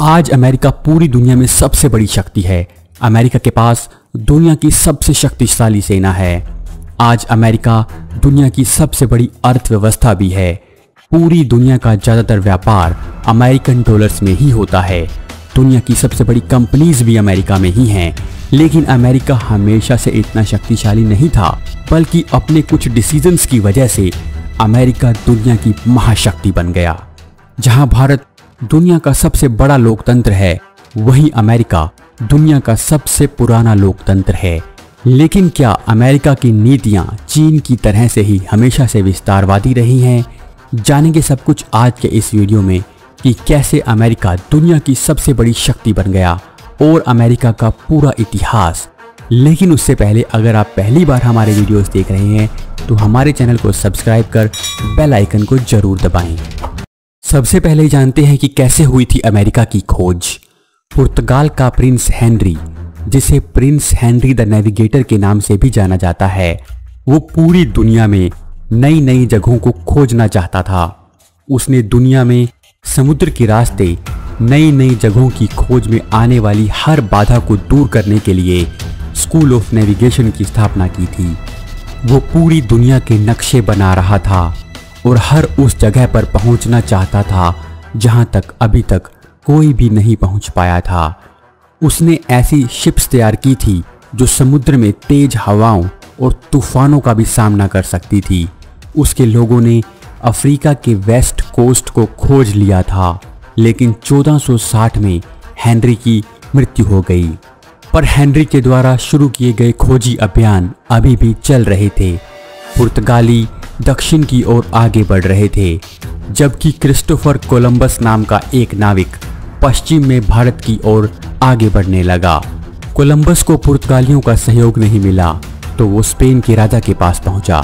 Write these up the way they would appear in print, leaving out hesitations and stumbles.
आज अमेरिका पूरी दुनिया में सबसे बड़ी शक्ति है। अमेरिका के पास दुनिया की सबसे शक्तिशाली सेना है। आज अमेरिका दुनिया की सबसे बड़ी अर्थव्यवस्था भी है। पूरी दुनिया का ज़्यादातर व्यापार अमेरिकन डॉलर्स में ही होता है। दुनिया की सबसे बड़ी कंपनीज भी अमेरिका में ही हैं। लेकिन अमेरिका हमेशा से इतना शक्तिशाली नहीं था, बल्कि अपने कुछ डिसीजंस की वजह से अमेरिका दुनिया की महाशक्ति बन गया। जहां भारत दुनिया का सबसे बड़ा लोकतंत्र है, वहीं अमेरिका दुनिया का सबसे पुराना लोकतंत्र है। लेकिन क्या अमेरिका की नीतियां चीन की तरह से ही हमेशा से विस्तारवादी रही हैं? जानेंगे सब कुछ आज के इस वीडियो में कि कैसे अमेरिका दुनिया की सबसे बड़ी शक्ति बन गया और अमेरिका का पूरा इतिहास। लेकिन उससे पहले अगर आप पहली बार हमारे वीडियोस देख रहे हैं तो हमारे चैनल को सब्सक्राइब कर बेल आइकन को जरूर दबाएं। सबसे पहले जानते हैं कि कैसे हुई थी अमेरिका की खोज। पुर्तगाल का प्रिंस हेनरी, जिसे प्रिंस हेनरी द नेविगेटर के नाम से भी जाना जाता है, वो पूरी दुनिया में नई नई जगहों को खोजना चाहता था। उसने दुनिया में समुद्र के रास्ते नई नई जगहों की खोज में आने वाली हर बाधा को दूर करने के लिए स्कूल ऑफ नेविगेशन की स्थापना की थी। वो पूरी दुनिया के नक्शे बना रहा था और हर उस जगह पर पहुंचना चाहता था जहां तक अभी तक कोई भी नहीं पहुंच पाया था। उसने ऐसी शिप्स तैयार की थी जो समुद्र में तेज हवाओं और तूफानों का भी सामना कर सकती थी। उसके लोगों ने अफ्रीका के वेस्ट कोस्ट को खोज लिया था, लेकिन 1460 में हेनरी की मृत्यु हो गई। पर हेनरी के द्वारा शुरू किए गए खोजी अभियान अभी भी चल रहे थे। पुर्तगाली दक्षिण की ओर आगे बढ़ रहे थे, जबकि क्रिस्टोफर कोलंबस नाम का एक नाविक पश्चिम में भारत की ओर आगे बढ़ने लगा। कोलंबस को पुर्तगालियों का सहयोग नहीं मिला तो वो स्पेन के राजा के पास पहुंचा।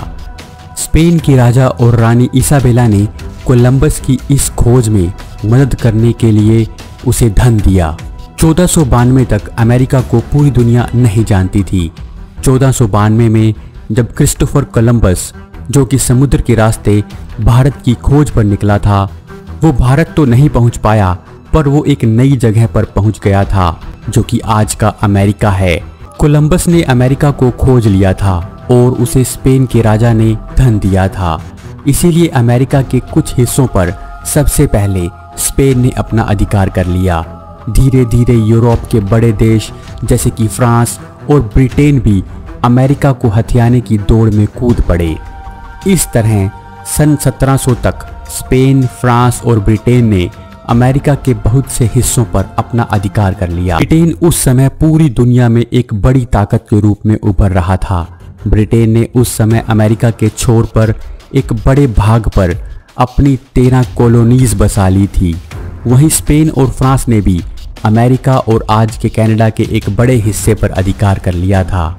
स्पेन के राजा और रानी इसाबेला ने कोलंबस की इस खोज में मदद करने के लिए उसे धन दिया। 1492 तक अमेरिका को पूरी दुनिया नहीं जानती थी। 1492 में जब क्रिस्टोफर कोलंबस, जो कि समुद्र के रास्ते भारत की खोज पर निकला था, वो भारत तो नहीं पहुंच पाया, पर वो एक नई जगह पर पहुंच गया था जो कि आज का अमेरिका है। कोलंबस ने अमेरिका को खोज लिया था और उसे स्पेन के राजा ने धन दिया था। इसीलिए अमेरिका के कुछ हिस्सों पर सबसे पहले स्पेन ने अपना अधिकार कर लिया। धीरे धीरे यूरोप के बड़े देश जैसे कि फ्रांस और ब्रिटेन भी अमेरिका को हथियाने की दौड़ में कूद पड़े। इस तरह सन 1700 तक स्पेन, फ्रांस और ब्रिटेन ने अमेरिका के बहुत से हिस्सों पर अपना अधिकार कर लिया। ब्रिटेन उस समय पूरी दुनिया में एक बड़ी ताकत के रूप में उभर रहा था। ब्रिटेन ने उस समय अमेरिका के छोर पर एक बड़े भाग पर अपनी 13 कॉलोनीज बसा ली थी। वहीं स्पेन और फ्रांस ने भी अमेरिका और आज के कनाडा के एक बड़े हिस्से पर अधिकार कर लिया था।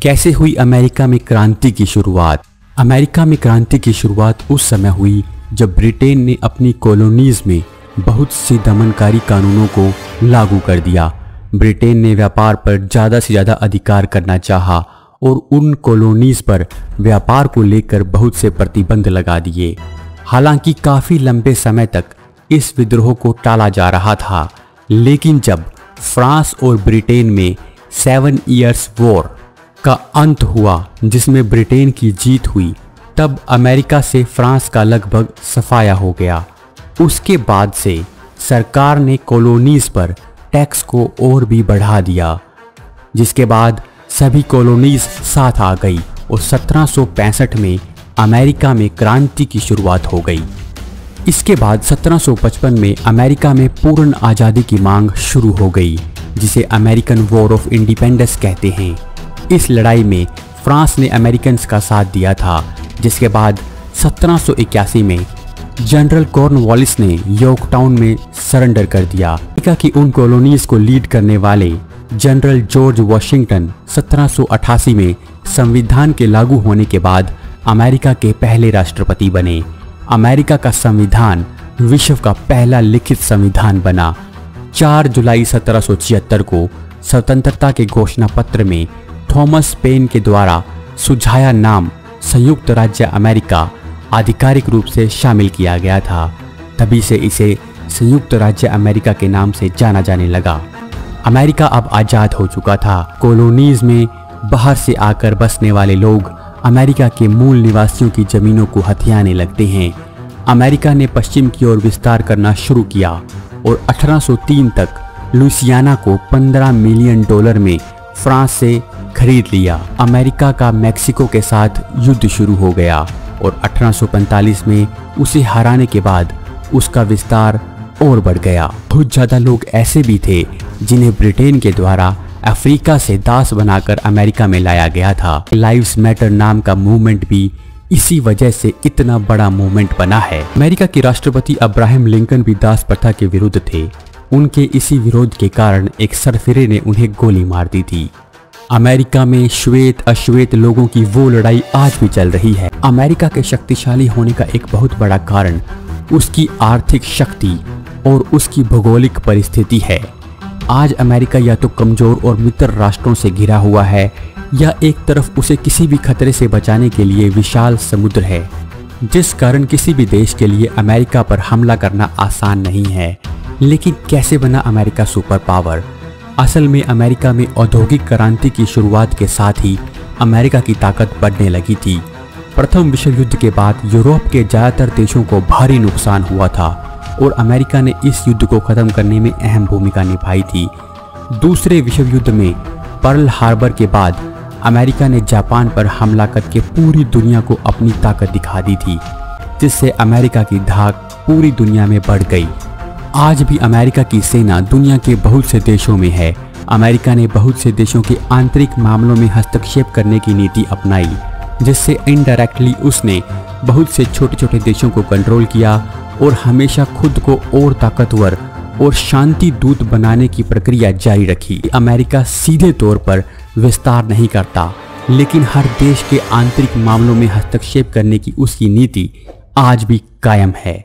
कैसे हुई अमेरिका में क्रांति की शुरुआत? अमेरिका में क्रांति की शुरुआत उस समय हुई जब ब्रिटेन ने अपनी कॉलोनीज में बहुत सी दमनकारी कानूनों को लागू कर दिया। ब्रिटेन ने व्यापार पर ज़्यादा से ज़्यादा अधिकार करना चाहा और उन कॉलोनीज पर व्यापार को लेकर बहुत से प्रतिबंध लगा दिए। हालांकि काफ़ी लंबे समय तक इस विद्रोह को टाला जा रहा था, लेकिन जब फ्रांस और ब्रिटेन में 7 ईयर्स वॉर का अंत हुआ, जिसमें ब्रिटेन की जीत हुई, तब अमेरिका से फ्रांस का लगभग सफाया हो गया। उसके बाद से सरकार ने कॉलोनीज पर टैक्स को और भी बढ़ा दिया, जिसके बाद सभी कॉलोनीज साथ आ गई और 1765 में अमेरिका में क्रांति की शुरुआत हो गई। इसके बाद 1755 में अमेरिका में पूर्ण आज़ादी की मांग शुरू हो गई, जिसे अमेरिकन वॉर ऑफ इंडिपेंडेंस कहते हैं। इस लड़ाई में फ्रांस ने अमेरिकन्स का साथ दिया था, जिसके बाद 1781 में जनरल कॉर्नवालिस ने यॉर्कटाउन में सरेंडर कर दिया। अमेरिका की उन कॉलोनीज को लीड करने वाले जनरल जॉर्ज वॉशिंगटन 1788 में संविधान के लागू होने के बाद अमेरिका के पहले राष्ट्रपति बने। अमेरिका का संविधान विश्व का पहला लिखित संविधान बना। 4 जुलाई 1776 को स्वतंत्रता के घोषणा पत्र में थॉमस पेन के द्वारा सुझाया नाम संयुक्त राज्य अमेरिका आधिकारिक रूप से शामिल किया गया था। तभी से इसे संयुक्त राज्य अमेरिका के नाम से जाना जाने लगा। अमेरिका अब आज़ाद हो चुका था। कॉलोनीज में बाहर से आकर बसने वाले लोग अमेरिका के मूल निवासियों की जमीनों को हथियाने लगते हैं। अमेरिका ने पश्चिम की ओर विस्तार करना शुरू किया और 1803 तक लुइसियाना को $15 मिलियन में फ्रांस से खरीद लिया। अमेरिका का मेक्सिको के साथ युद्ध शुरू हो गया और 1845 में उसे हराने के बाद उसका विस्तार और बढ़ गया। बहुत ज़्यादा लोग ऐसे भी थे जिन्हें ब्रिटेन के द्वारा अफ्रीका से दास बनाकर अमेरिका में लाया गया था। लाइव्स मैटर नाम का मूवमेंट भी इसी वजह से इतना बड़ा मूवमेंट बना है। अमेरिका के राष्ट्रपति अब्राहम लिंकन भी दास प्रथा के विरुद्ध थे। उनके इसी विरोध के कारण एक सरफिरे ने उन्हें गोली मार दी थी। अमेरिका में श्वेत अश्वेत लोगों की वो लड़ाई आज भी चल रही है। अमेरिका के शक्तिशाली होने का एक बहुत बड़ा कारण उसकी आर्थिक शक्ति और उसकी भौगोलिक परिस्थिति है। आज अमेरिका या तो कमजोर और मित्र राष्ट्रों से घिरा हुआ है या एक तरफ उसे किसी भी खतरे से बचाने के लिए विशाल समुद्र है, जिस कारण किसी भी देश के लिए अमेरिका पर हमला करना आसान नहीं है। लेकिन कैसे बना अमेरिका सुपर पावर? असल में अमेरिका में औद्योगिक क्रांति की शुरुआत के साथ ही अमेरिका की ताकत बढ़ने लगी थी। प्रथम विश्व युद्ध के बाद यूरोप के ज़्यादातर देशों को भारी नुकसान हुआ था और अमेरिका ने इस युद्ध को खत्म करने में अहम भूमिका निभाई थी। दूसरे विश्व युद्ध में पर्ल हार्बर के बाद अमेरिका ने जापान पर हमला करके पूरी दुनिया को अपनी ताकत दिखा दी थी, जिससे अमेरिका की धाक पूरी दुनिया में बढ़ गई। आज भी अमेरिका की सेना दुनिया के बहुत से देशों में है। अमेरिका ने बहुत से देशों के आंतरिक मामलों में हस्तक्षेप करने की नीति अपनाई, जिससे इनडायरेक्टली उसने बहुत से छोटे छोटे देशों को कंट्रोल किया और हमेशा खुद को और ताकतवर और शांति दूत बनाने की प्रक्रिया जारी रखी। अमेरिका सीधे तौर पर विस्तार नहीं करता, लेकिन हर देश के आंतरिक मामलों में हस्तक्षेप करने की उसकी नीति आज भी कायम है।